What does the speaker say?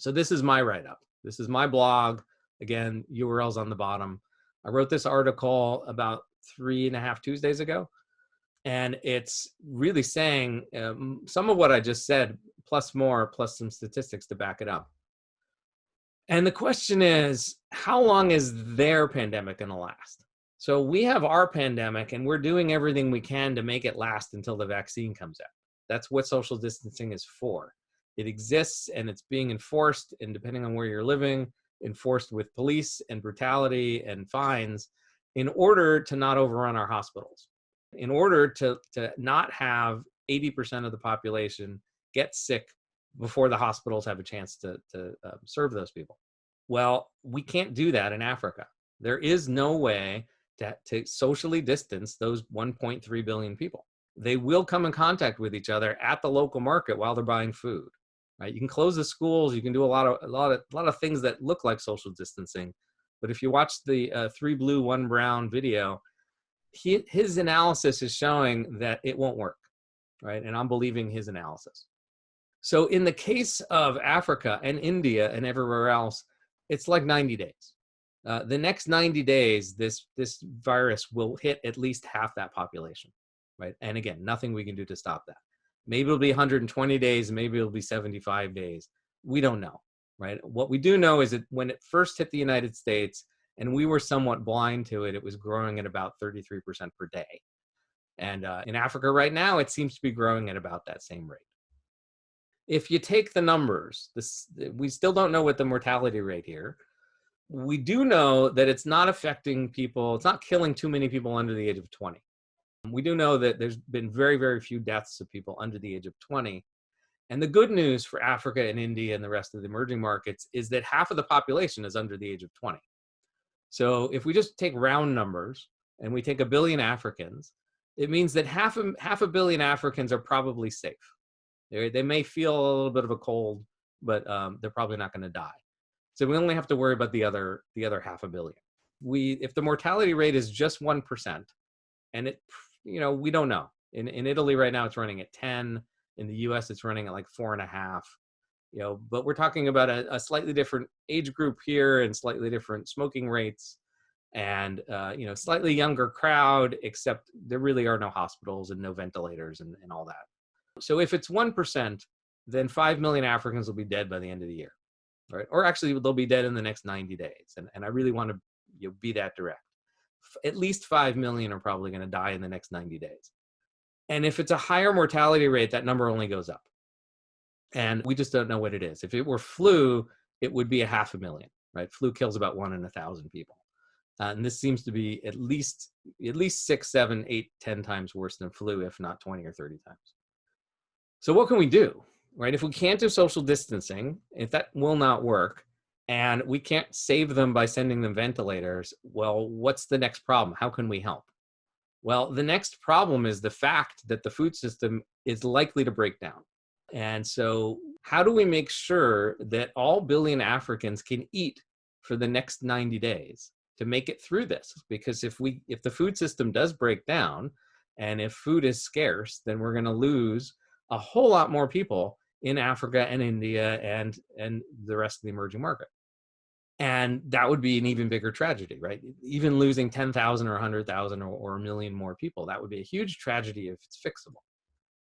So this is my write-up. This is my blog. Again, URL's on the bottom. I wrote this article about 3.5 Tuesdays ago, and it's really saying some of what I just said, plus more, plus some statistics to back it up. And the question is, how long is their pandemic going to last? So we have our pandemic, and we're doing everything we can to make it last until the vaccine comes out. That's what social distancing is for. It exists, and it's being enforced, and depending on where you're living, enforced with police and brutality and fines in order to not overrun our hospitals, in order to not have 80% of the population get sick before the hospitals have a chance to serve those people. Well, we can't do that in Africa. There is no way to socially distance those 1.3 billion people. They will come in contact with each other at the local market while they're buying food. Right? You can close the schools. You can do a lot of things that look like social distancing. But if you watch the 3 blue, 1 brown video, his analysis is showing that it won't work, right? And I'm believing his analysis. So in the case of Africa and India and everywhere else, it's like 90 days. The next 90 days, this virus will hit at least half that population, right? And again, nothing we can do to stop that. Maybe it'll be 120 days, maybe it'll be 75 days. We don't know, right? What we do know is that when it first hit the United States and we were somewhat blind to it, it was growing at about 33% per day. And in Africa right now, it seems to be growing at about that same rate. If you take the numbers, we still don't know what the mortality rate here. We do know that it's not affecting people, it's not killing too many people under the age of 20. We do know that there's been very, very few deaths of people under the age of 20. And the good news for Africa and India and the rest of the emerging markets is that half of the population is under the age of 20. So if we just take round numbers and we take 1 billion Africans, it means that half a billion Africans are probably safe. They may feel a little bit of a cold, but they're probably not going to die. So we only have to worry about the other 500 million. If the mortality rate is just 1%, and we don't know. In Italy right now, it's running at 10. In the US, it's running at like 4.5. But we're talking about a slightly different age group here and slightly different smoking rates and, slightly younger crowd, except there really are no hospitals and no ventilators and all that. So if it's 1%, then 5 million Africans will be dead by the end of the year, right? Or actually, they'll be dead in the next 90 days. And I really want to be that direct. At least 5 million are probably going to die in the next 90 days. And if it's a higher mortality rate, that number only goes up. And we just don't know what it is. If it were flu, it would be 500,000, right? Flu kills about 1 in 1,000 people. And this seems to be at least 6, 7, 8, 10 times worse than flu, if not 20 or 30 times. So what can we do, right? If we can't do social distancing, if that will not work, and we can't save them by sending them ventilators, well, what's the next problem? How can we help? Well, the next problem is the fact that the food system is likely to break down. And so how do we make sure that all billion Africans can eat for the next 90 days to make it through this? Because if the food system does break down, and if food is scarce, then we're going to lose a whole lot more people in Africa and India and the rest of the emerging market. And that would be an even bigger tragedy, right? Even losing 10,000 or 100,000 or 1 million more people, that would be a huge tragedy if it's fixable.